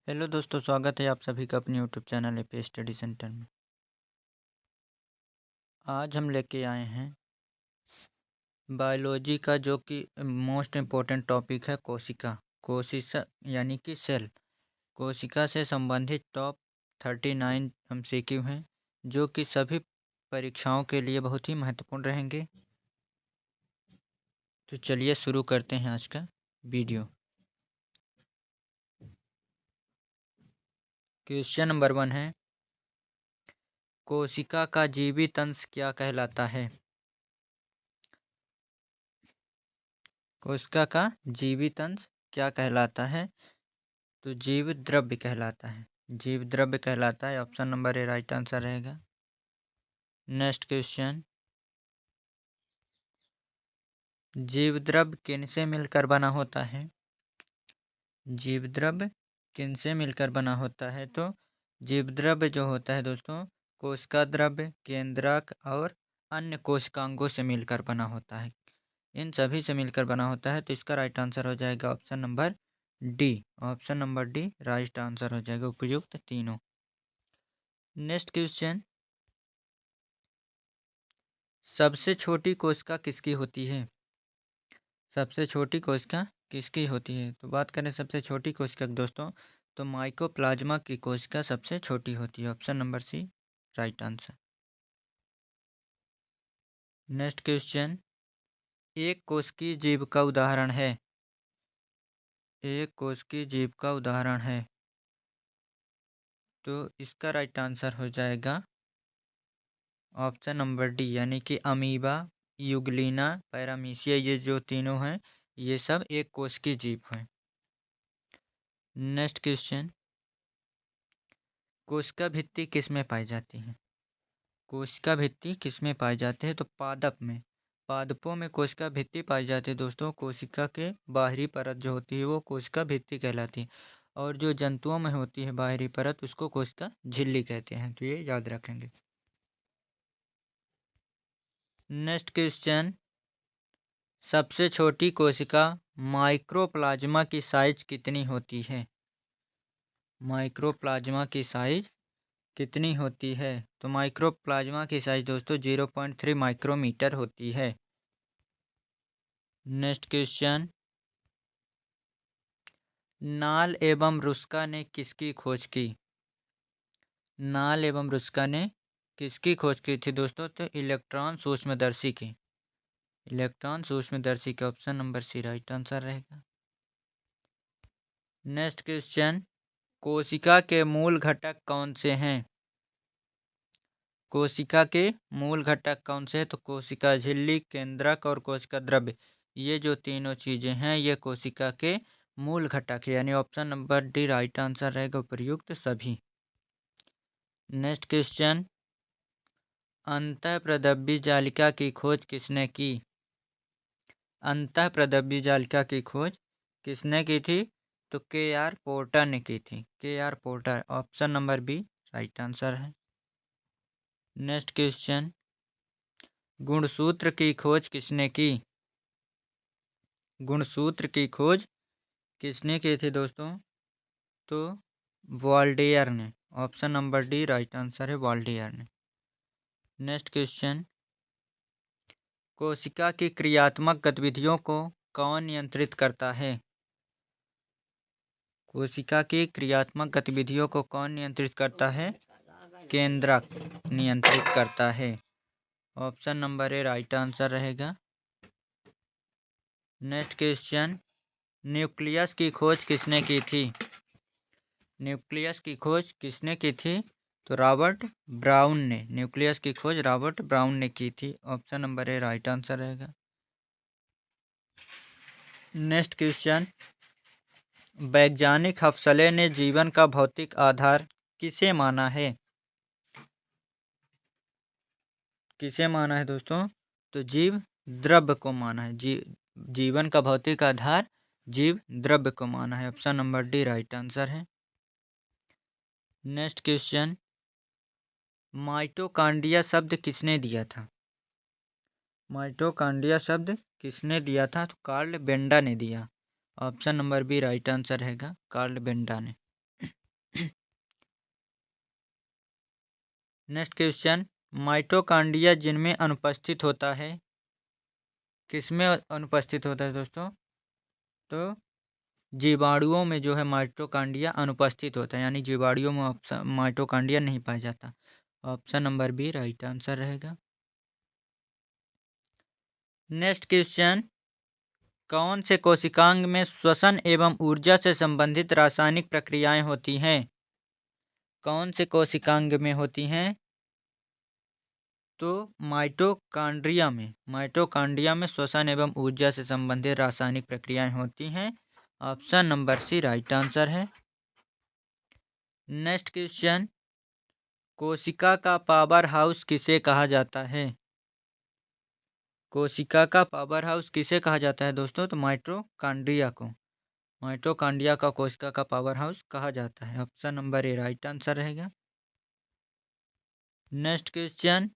Hello दोस्तों, स्वागत है आप सभी का अपने YouTube channel AP study centre में। आज हम लेके आए हैं बायोलॉजी का जो कि मोस्ट इम्पोर्टेंट टॉपिक है कोशिका यानी कि सेल। कोशिका से संबंधित टॉप 39 एमसीक्यू हैं जो कि सभी परीक्षाओं के लिए बहुत ही महत्वपूर्ण रहेंगे। तो चलिए शुरू करते हैं आज का वीडियो। क्वेश्चन नंबर 1 है, कोशिका का जीवित अंश क्या कहलाता है? कोशिका का जीवित अंश क्या कहलाता है? तो जीव द्रव्य कहलाता है। जीव द्रव्य कहलाता है। Option number A right answer रहेगा। नेक्स्ट क्वेश्चन, जीव द्रव्य किनसे मिलकर बना होता है? जीव द्रव्य किनसे मिलकर बना होता है? तो जीव द्रव्य जो होता है दोस्तों, कोशिका द्रव्य, केंद्रक और अन्य कोशिकांगों से मिलकर बना होता है। इन सभी से मिलकर बना होता है। तो इसका राइट आंसर हो जाएगा option number D. Option number D right answer हो जाएगा, उपयुक्त तीनों। नेक्स्ट क्वेश्चन, सबसे छोटी कोशिका किसकी होती है? सबसे छोटी कोशिका किसकी होती है? तो बात करें सबसे छोटी कोशिका दोस्तों, तो माइकोप्लाज्मा की कोशिका सबसे छोटी होती है। Option number C right answer. Next question, एक कोशिकीय जीव का उदाहरण है। एक कोशिकीय जीव का उदाहरण है। तो इसका राइट आंसर हो जाएगा ऑप्शन नंबर डी, यानी कि अमीबा, यूग्लिना, पैरामीशिया, ये जो तीनों हैं ये सब एक कोशिकीय जीव हैं। नेक्स्ट क्वेश्चन, कोशिका भित्ति किस में पाई जाती है? कोशिका भित्ति किस में पाई जाती है? तो पादप में। पादपों में कोशिका भित्ति पाई जाती है दोस्तों। कोशिका के बाहरी परत जो होती है वो कोशिका भित्ति कहलाती है, और जो जंतुओं में होती है बाहरी परत उसको कोशिका झिल्ली कहते हैं। तो ये याद रखेंगे। नेक्स्ट क्वेश्चन, सबसे छोटी कोशिका माइक्रोप्लाज्मा की साइज कितनी होती है? माइक्रोप्लाज्मा की साइज कितनी होती है? तो माइक्रोप्लाज्मा की साइज दोस्तों 0.3 माइक्रोमीटर होती है। नेक्स्ट क्वेश्चन, नाल एवं रुस्का ने किसकी खोज की? नाल एवं रुस्का ने किसकी खोज की थी दोस्तों? तो इलेक्ट्रॉन सूक्ष्मदर्शी की। इलेक्ट्रॉन सूक्ष्मदर्शी का option number C right answer रहेगा। नेक्स्ट क्वेश्चन, कोशिका के मूल घटक कौन से हैं? कोशिका के मूल घटक कौन से हैं? तो कोशिका झिल्ली, केंद्रक और कोशिका द्रव्य, ये जो तीनों चीजें हैं ये कोशिका के मूल घटक है, यानी option number D right answer रहेगा, उपर्युक्त सभी। नेक्स्ट क्वेश्चन, अंतःप्रदव्य जालिका की खोज किसने की? अंतःप्रदव्य जालिका की खोज किसने की थी? तो के.आर. पोर्टर ने की थी। K R. Porter, option number B right answer है। नेक्स्ट क्वेश्चन, गुणसूत्र की खोज किसने की? गुणसूत्र की खोज किसने की थी दोस्तों? तो वॉल्डेयर ने। Option number D right answer है, वॉल्डेयर ने। नेक्स्ट क्वेश्चन, कोशिका की क्रियात्मक गतिविधियों को कौन नियंत्रित करता है? कोशिका की क्रियात्मक गतिविधियों को कौन नियंत्रित करता है? केंद्रक नियंत्रित करता है। Option number A right answer रहेगा। नेक्स्ट क्वेश्चन, न्यूक्लियस की खोज किसने की थी? न्यूक्लियस की खोज किसने की थी? तो रॉबर्ट ब्राउन ने। न्यूक्लियस की खोज रॉबर्ट ब्राउन ने की थी। Option number A right answer रहेगा। नेक्स्ट क्वेश्चन, वैज्ञानिक हफ्सले ने जीवन का भौतिक आधार किसे माना है? किसे माना है दोस्तों? तो जीव द्रव्य को माना है। जीवन का भौतिक आधार जीव द्रव्य को माना है। Option number D right answer है। नेक्स्ट क्वेश्चन, माइटोकांड्रिया शब्द किसने दिया था? माइटोकांड्रिया शब्द किसने दिया था? तो कार्ल बेंडा ने दिया। Option number B right answer रहेगा, कार्ल बेंडा ने। नेक्स्ट क्वेश्चन, माइटोकॉन्ड्रिया जिनमें अनुपस्थित होता है, किसमें अनुपस्थित होता है दोस्तों? तो जीवाणुओं में जो है माइटोकॉन्ड्रिया अनुपस्थित होता है, यानी जीवाणुओं में माइटोकॉन्ड्रिया नहीं पाया जाता। Option number B right answer रहेगा। नेक्स्ट क्वेश्चन, कौन से कोशिकांग में श्वसन एवं ऊर्जा से संबंधित रासायनिक प्रक्रियाएं होती हैं? कौन से कोशिकांग में होती हैं? तो माइटोकॉन्ड्रिया में श्वसन एवं ऊर्जा से संबंधित रासायनिक प्रक्रियाएं होती हैं। Option number C right answer है। नेक्स्ट क्वेश्चन, कोशिका का पावर हाउस किसे कहा जाता है? कोशिका का पावर हाउस किसे कहा जाता है दोस्तों? तो माइटोकॉन्ड्रिया का कोशिका का पावर हाउस कहा जाता है। Option number A right answer रहेगा। नेक्स्ट क्वेश्चन,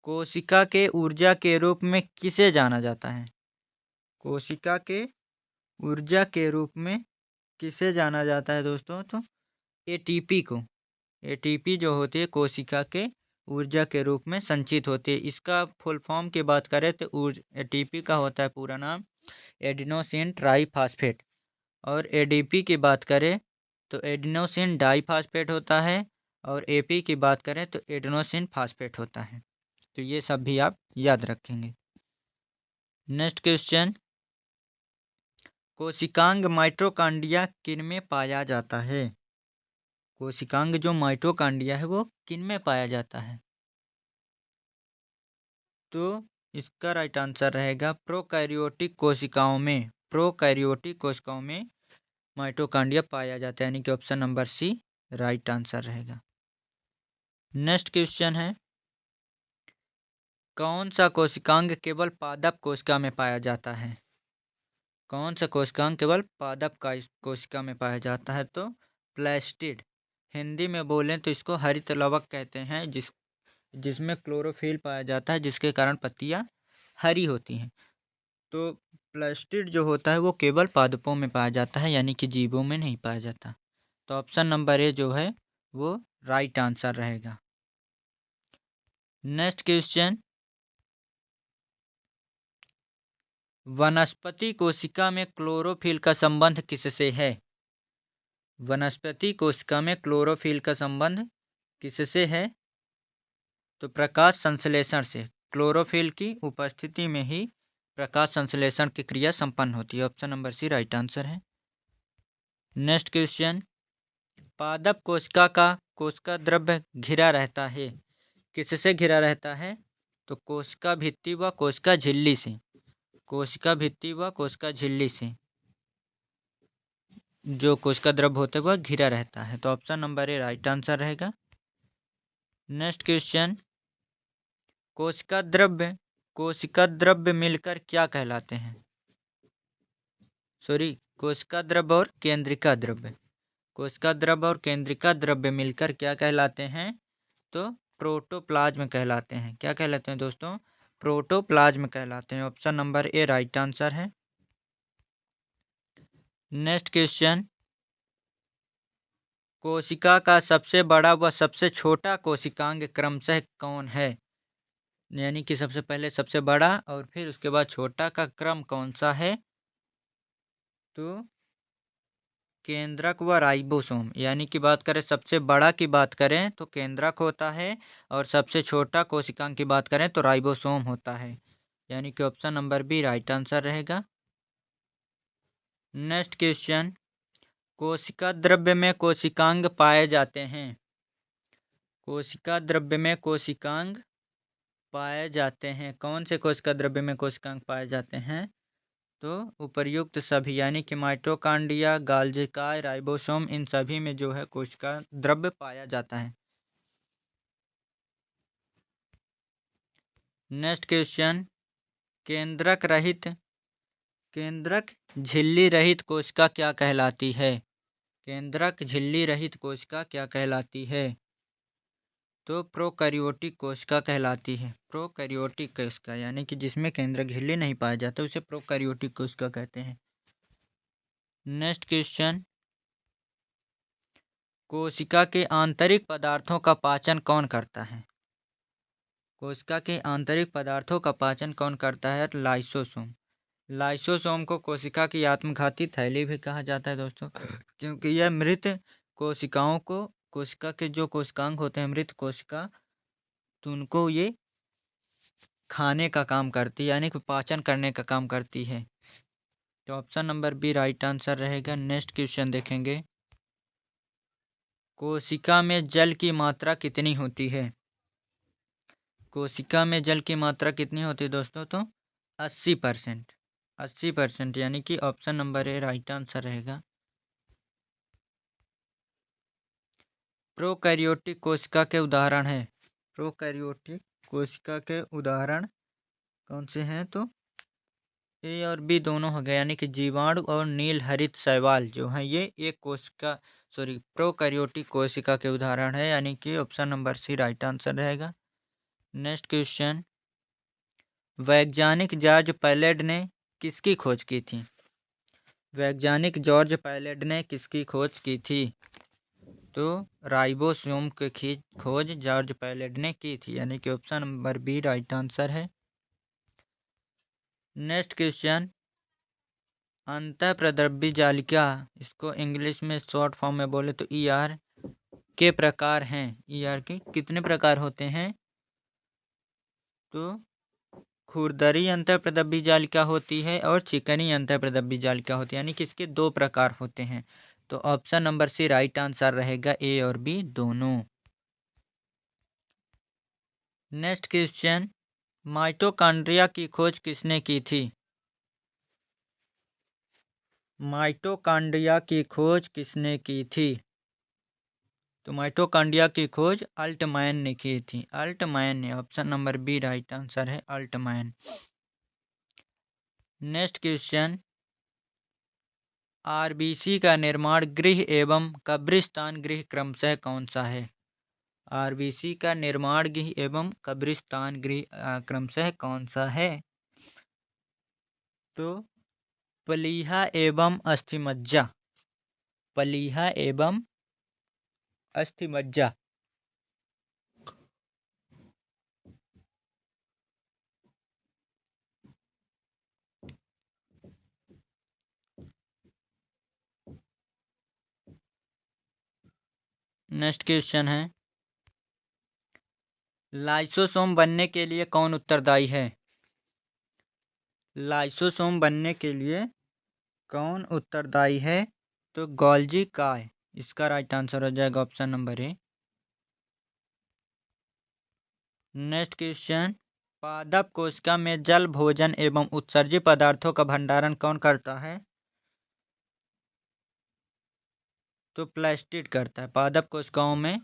कोशिका के ऊर्जा के रूप में किसे जाना जाता है? कोशिका के ऊर्जा के रूप में किसे जाना जाता है दोस्तों? तो एटीपी जो होती है कोशिका के ऊर्जा के रूप में संचित होती है। इसका फुल फॉर्म की बात करें तो एटीपी का होता है पूरा नाम एडिनोसिन ट्राईफॉस्फेट, और एडीपी की बात करें तो एडिनोसिन डाईफॉस्फेट होता है, और एपी की बात करें तो एडिनोसिन फॉस्फेट होता है। तो ये सब भी आप याद रखेंगे। नेक्स्ट क्वेश्चन, कोशिकांग माइटोकॉन्ड्रिया किनमें पाया जाता है? कोशिकांग जो माइटोकॉन्ड्रिया है वो किनमें पाया जाता है? तो इसका राइट आंसर रहेगा प्रोकैरियोटिक कोशिकाओं में माइटोकॉन्ड्रिया पाया जाता है, यानी कि option number C right answer रहेगा। नेक्स्ट क्वेश्चन है, कौन सा कोशिकांग केवल पादप कोशिका में पाया जाता है? कौन सा कोशिकांग केवल पादप कोशिका में पाया जाता है? तो प्लास्टिड, हिंदी में बोलें तो इसको हरित लवक कहते हैं, जिसमें क्लोरोफिल पाया जाता है, जिसके कारण पत्तियां हरी होती हैं। तो प्लास्टिड जो होता है वो केवल पादपों में पाया जाता है, यानी कि जीवों में नहीं पाया जाता। तो ऑप्शन नंबर ए जो है वो राइट आंसर रहेगा। नेक्स्ट क्वेश्चन, वनस्पति कोशिका में क्लोरोफिल का संबंध किससे है? वनस्पति कोशिका में क्लोरोफिल का संबंध किससे है? तो प्रकाश संश्लेषण से। क्लोरोफिल की उपस्थिति में ही प्रकाश संश्लेषण की क्रिया संपन्न होती है। Option number C right answer है। नेक्स्ट क्वेश्चन, पादप कोशिका का कोशिका द्रव्य घिरा रहता है, किससे घिरा रहता है? तो कोशिका भित्ति व कोशिका झिल्ली से। कोशिका भित्ति व कोशिका झिल्ली से जो कोशिका द्रव्य होते हैं वह घिरा रहता है। तो option number A right answer रहेगा। नेक्स्ट क्वेश्चन, कोशिका द्रव्य मिलकर क्या कहलाते हैं? कोशिका द्रव्य और केंद्रिका द्रव्य। कोशिका द्रव्य और केंद्रिका द्रव्य मिलकर क्या कहलाते हैं? तो प्रोटोप्लाज्म कहलाते हैं। क्या कहलाते हैं दोस्तों? प्रोटोप्लाज्म कहलाते हैं। Option number A right answer है। नेक्स्ट क्वेश्चन, कोशिका का सबसे बड़ा व सबसे छोटा कोशिकांग क्रमशः कौन है? यानी कि सबसे पहले सबसे बड़ा और फिर उसके बाद छोटा का क्रम कौन सा है? तो केंद्रक व राइबोसोम, यानी कि बात करें सबसे बड़ा की बात करें तो केंद्रक होता है, और सबसे छोटा कोशिकांग की बात करें तो राइबोसोम होता है, यानी कि option number B right answer रहेगा। नेक्स्ट क्वेश्चन, कोशिका द्रव्य में कोशिकांग पाए जाते हैं। कोशिका द्रव्य में कोशिकांग पाए जाते हैं। कौन से कोशिका द्रव्य में कोशिकांग पाए जाते हैं? तो उपर्युक्त सभी, यानी कि माइटोकॉन्ड्रिया, गाल्जिकाय, राइबोसोम, इन सभी में जो है कोशिका द्रव्य पाया जाता है। नेक्स्ट क्वेश्चन, केंद्रक झिल्ली रहित कोशिका क्या कहलाती है? केंद्रक झिल्ली रहित कोशिका क्या कहलाती है? तो प्रोकैरियोटिक कोशिका कहलाती है। प्रोकैरियोटिक कोशिका, यानी कि जिसमें केंद्रक झिल्ली नहीं पाया जाता उसे प्रोकैरियोटिक कोशिका कहते हैं। नेक्स्ट क्वेश्चन, कोशिका के आंतरिक पदार्थों का पाचन कौन करता है? कोशिका के आंतरिक पदार्थों का पाचन कौन करता है? लाइसोसोम। लाइसोसोम को कोशिका की आत्मघाती थैली भी कहा जाता है दोस्तों, क्योंकि यह मृत कोशिकाओं को, कोशिका के जो कोशिकांग होते हैं मृत कोशिका, तो उनको ये खाने का काम करती है, यानी कि पाचन करने का काम करती है। तो option number B right answer रहेगा। नेक्स्ट क्वेश्चन देखेंगे, कोशिका में जल की मात्रा कितनी होती है? कोशिका में जल की मात्रा कितनी होती है दोस्तों? तो 80%। 80%, यानी कि option number A right answer रहेगा। प्रोकैरियोटिक कोशिका के उदाहरण है। प्रोकैरियोटिक कोशिका के उदाहरण कौन से हैं? तो ए और बी दोनों हो गए, यानी कि जीवाणु और नील हरित शैवाल जो है ये एक कोशिका प्रोकैरियोटिक कोशिका के उदाहरण है, यानी कि option number C right answer रहेगा। नेक्स्ट क्वेश्चन, वैज्ञानिक जॉर्ज पैलेड ने किसकी खोज की थी? वैज्ञानिक जॉर्ज पैलेड ने किसकी खोज की थी? तो राइबोसोम की खोज जॉर्ज पैलेड ने की थी, यानी कि option number B right answer है। नेक्स्ट क्वेश्चन, अंतःप्रद्रव्य जालिका, इसको इंग्लिश में शॉर्ट फॉर्म में बोले तो ईआर के प्रकार हैं। ईआर के कितने प्रकार होते हैं? तो खुरदरी अंतःप्रद्रव्य जालिका होती है और चिकनी अंतःप्रद्रव्य जालिका होती है, यानी कि इसके 2 प्रकार होते हैं। तो option number C right answer रहेगा, ए और बी दोनों। नेक्स्ट क्वेश्चन, माइटोकॉन्ड्रिया की खोज किसने की थी? माइटोकॉन्ड्रिया की खोज किसने की थी? तो माइटोकॉन्ड्रिया की खोज अल्टमैन ने की थी। अल्टमैन ने, option number B right answer है, अल्टमैन। नेक्स्ट क्वेश्चन, आरबीसी का निर्माण गृह एवं कब्रिस्तान गृह क्रमशः कौन सा है? आरबीसी का निर्माण गृह एवं कब्रिस्तान गृह क्रमशः कौन सा है? तो प्लीहा एवं अस्थिमज्जा। प्लीहा एवं अस्थिमज्जा। नेक्स्ट क्वेश्चन है, लाइसोसोम बनने के लिए कौन उत्तरदायी है? लाइसोसोम बनने के लिए कौन उत्तरदायी है? तो गोल्जी काय, इसका राइट आंसर हो जाएगा option number A. Next question, पादप कोशिका में जल, भोजन एवं उत्सर्जित पदार्थों का भंडारण कौन करता है? तो प्लास्टिड करता है। पादप कोशिकाओं में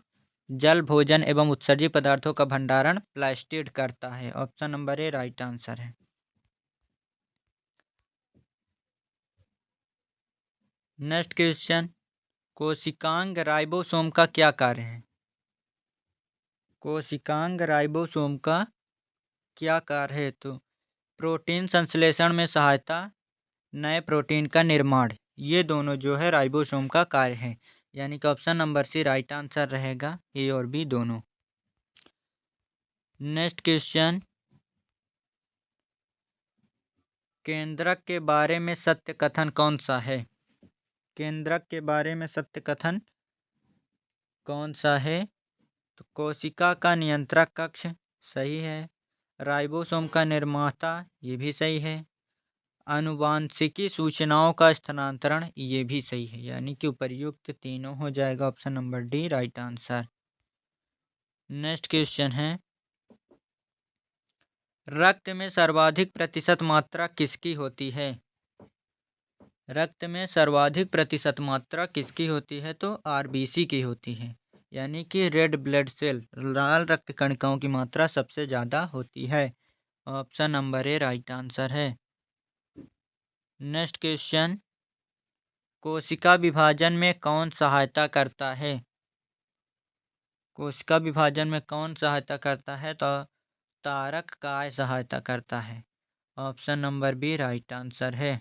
जल, भोजन एवं उत्सर्जित पदार्थों का भंडारण प्लास्टिड करता है। Option number A right answer है। नेक्स्ट क्वेश्चन, कोशिकांग राइबोसोम का क्या कार्य है? कोशिकांग राइबोसोम का क्या कार्य है? तो प्रोटीन संश्लेषण में सहायता, नए प्रोटीन का निर्माण, ये दोनों जो है राइबोसोम का कार्य है, यानी कि option number C right answer रहेगा, ए और बी दोनों। नेक्स्ट क्वेश्चन, केंद्रक के बारे में सत्य कथन कौन सा है? केंद्रक के बारे में सत्य कथन कौन सा है? तो कोशिका का नियंत्रक कक्ष, सही है। राइबोसोम का निर्माता, ये भी सही है। आनुवांशिकी सूचनाओं का स्थानांतरण, ये भी सही है, यानी कि उपर्युक्त तीनों हो जाएगा। Option number D right answer. Next question है, रक्त में सर्वाधिक प्रतिशत मात्रा किसकी होती है? रक्त में सर्वाधिक प्रतिशत मात्रा किसकी होती है? तो आरबीसी की होती है, यानी कि रेड ब्लड सेल, लाल रक्त कणिकाओं की मात्रा सबसे ज़्यादा होती है। Option number A right answer है। नेक्स्ट क्वेश्चन, कोशिका विभाजन में कौन सहायता करता है? कोशिका विभाजन में कौन सहायता करता है? तो तारक काय सहायता करता है। Option number B right answer है।